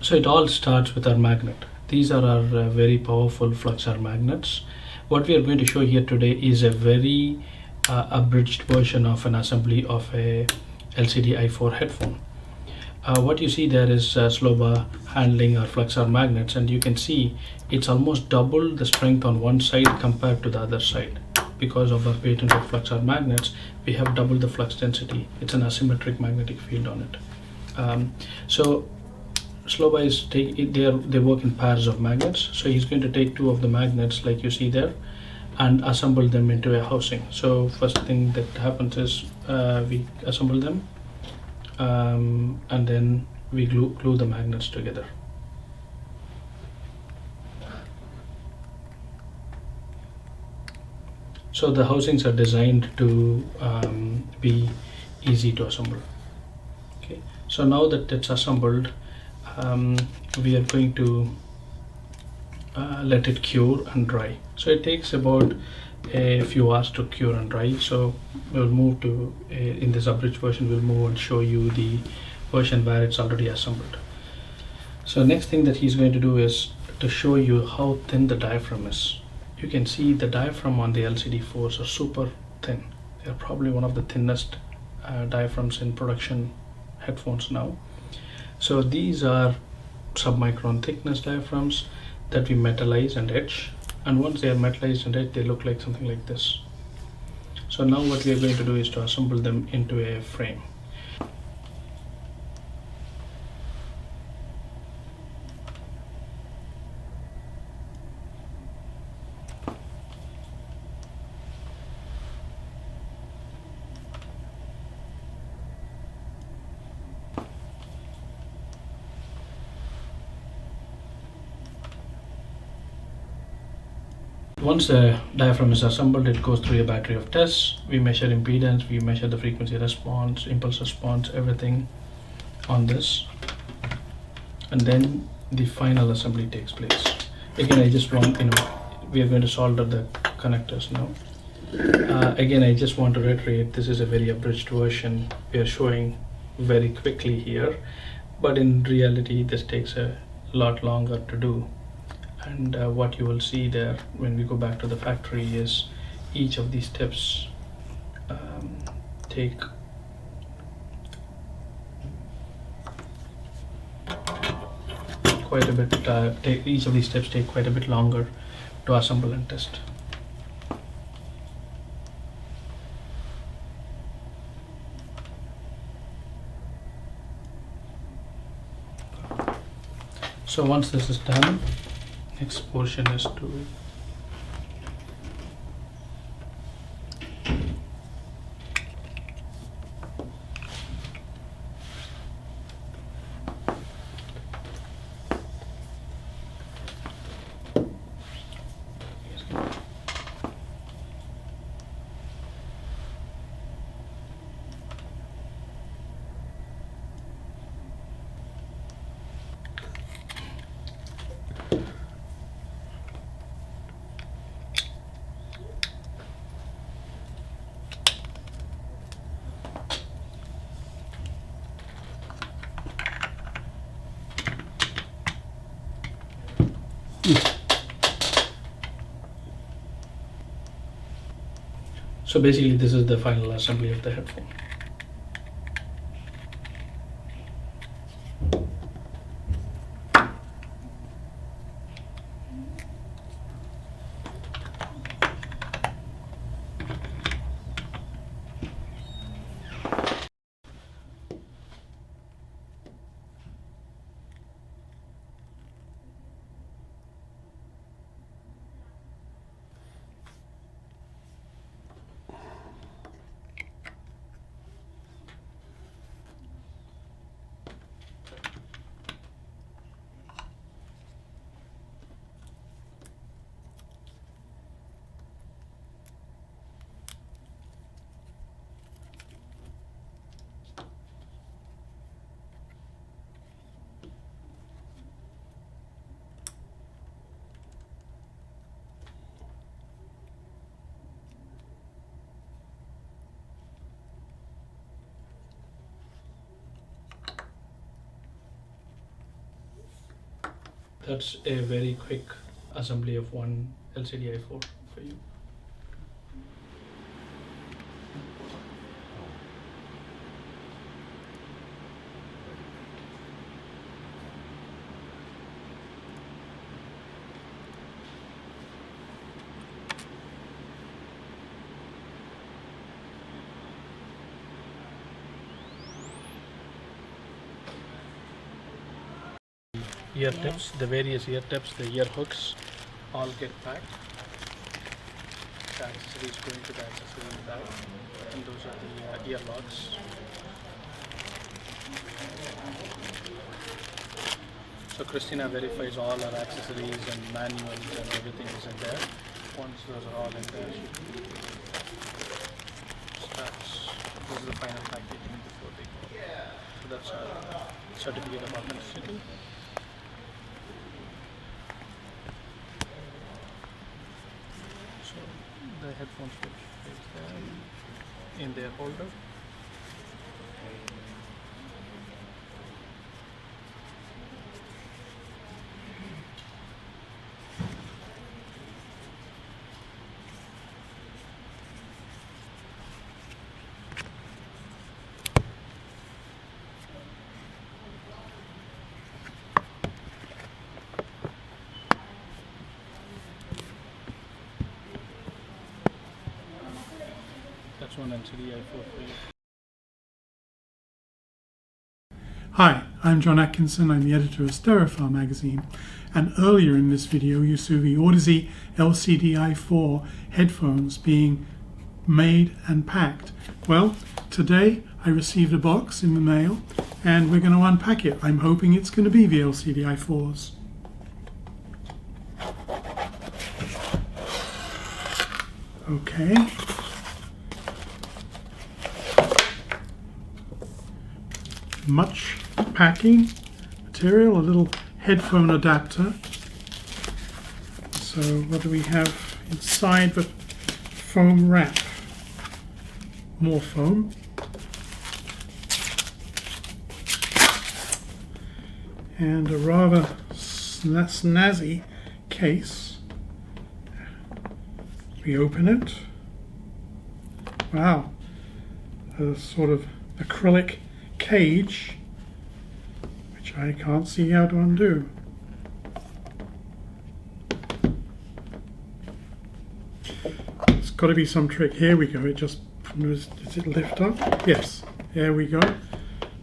So it all starts with our magnet. These are our very powerful fluxar magnets. What we are going to show here today is a very abridged version of an assembly of a LCDi4 headphone. What you see there is slow bar handling our fluxar magnets, and you can see it's almost double the strength on one side compared to the other side. Because of our patented fluxar magnets, we have double the flux density. It's an asymmetric magnetic field on it. So slow bar is they work in pairs of magnets. So he's going to take two of the magnets like you see there and assemble them into a housing. So first thing that happens is we assemble them and then we glue the magnets together. So the housings are designed to be easy to assemble. Okay, so now that it's assembled, we are going to let it cure and dry. So it takes about a few hours to cure and dry. So we'll move to in this abridged version, we'll move and show you the version where it's already assembled. So next thing that he's going to do is to show you how thin the diaphragm is. You can see the diaphragm on the LCD4s are super thin. They're probably one of the thinnest diaphragms in production headphones now. So these are submicron thickness diaphragms that we metallize and etch, and once they are metallized and etched, they look like something like this. So now what we are going to do is to assemble them into a frame. Once the diaphragm is assembled, it goes through a battery of tests. We measure impedance, we measure the frequency response, impulse response, everything on this, and then the final assembly takes place. Again, I just want, we are going to solder the connectors now. Again, I just want to reiterate, this is a very abridged version we are showing very quickly here, but in reality this takes a lot longer to do. And what you will see there when we go back to the factory is each of these steps take quite a bit. Each of these steps take quite a bit longer to assemble and test. So once this is done, next portion is to So basically this is the final assembly of the headphone. That's a very quick assembly of one LCDi4 for you. Ear tips, the various ear tips, the ear hooks, all get packed. The accessories go into the accessory bag, and those are the ear locks. So Christina verifies all our accessories and manuals and everything is in there. Once those are all in there, she starts. This is the final packaging before they go. So that's our certificate of authenticity. The headphones will place there in their holder. That's one LCDi4 for you. Hi, I'm John Atkinson. I'm the editor of Stereophile magazine, and earlier in this video you saw the Audeze LCDi4 headphones being made and packed. Well, today I received a box in the mail and we're going to unpack it. I'm hoping it's going to be the LCDi4s. Okay. Much packing material, a little headphone adapter. So what do we have inside the foam wrap? More foam. And a rather snazzy case. We open it. Wow, a sort of acrylic cage, which I can't see how to undo. It's got to be some trick. Here we go. It just, does it lift up? Yes, there we go.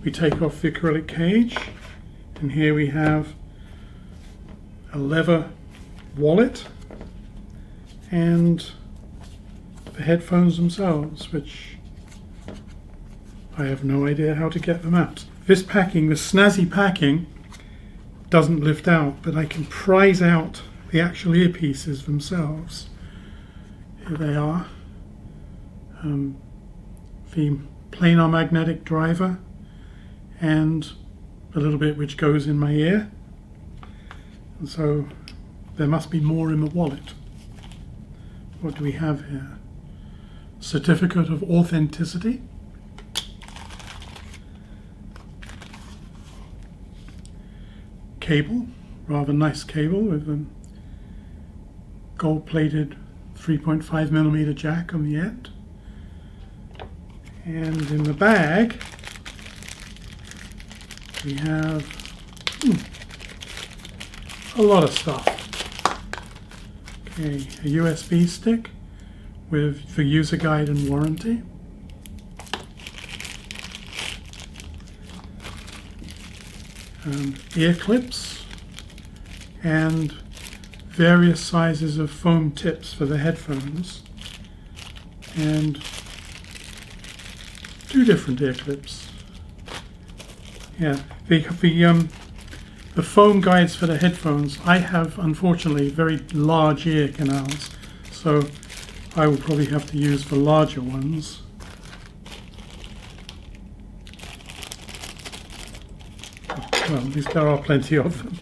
We take off the acrylic cage, and here we have a leather wallet and the headphones themselves, which I have no idea how to get them out. This packing, the snazzy packing, doesn't lift out, but I can prise out the actual earpieces themselves. Here they are. The planar magnetic driver and a little bit which goes in my ear. And so there must be more in the wallet. What do we have here? Certificate of authenticity. Cable, rather nice cable with a gold-plated 3.5mm jack on the end. And in the bag we have a lot of stuff. Okay, a USB stick with the user guide and warranty. Ear clips and various sizes of foam tips for the headphones, and 2 different ear clips. Yeah, the foam guides for the headphones, I have unfortunately very large ear canals, so I will probably have to use the larger ones. Well, at least there are plenty of them.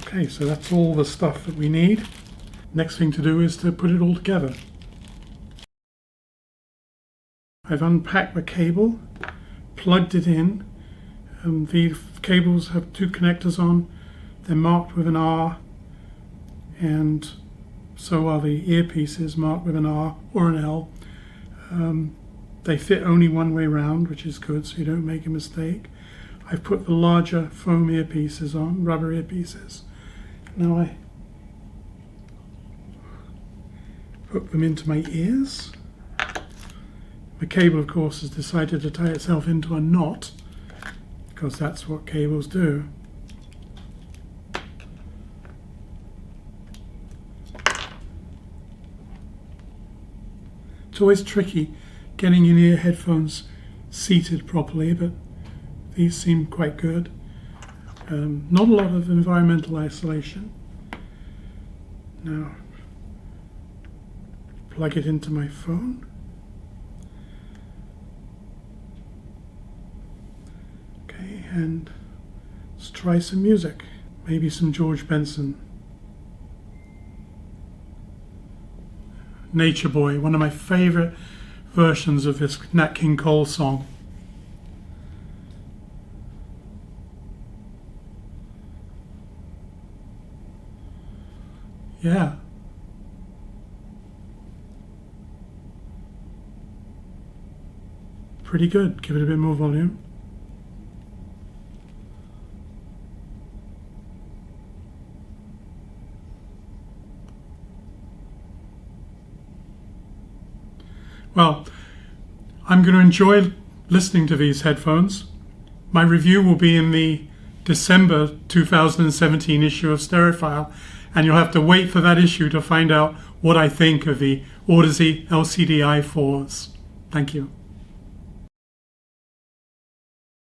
Okay, so that's all the stuff that we need. Next thing to do is to put it all together. I've unpacked the cable, plugged it in. The cables have 2 connectors on. They're marked with an R, and so are the earpieces, marked with an R or an L. They fit only one way round, which is good, so you don't make a mistake. I've put the larger foam earpieces on, rubber earpieces. Now I put them into my ears. The cable, of course, has decided to tie itself into a knot, because that's what cables do. It's always tricky getting in-ear headphones seated properly, but these seem quite good. Not a lot of environmental isolation. Now, plug it into my phone. Okay, and let's try some music. Maybe some George Benson. Nature Boy, one of my favourite versions of this Nat King Cole song. Yeah. Pretty good. Give it a bit more volume. Well, I'm going to enjoy listening to these headphones. My review will be in the December 2017 issue of Stereophile, and you'll have to wait for that issue to find out what I think of the Audeze LCDi4s. Thank you.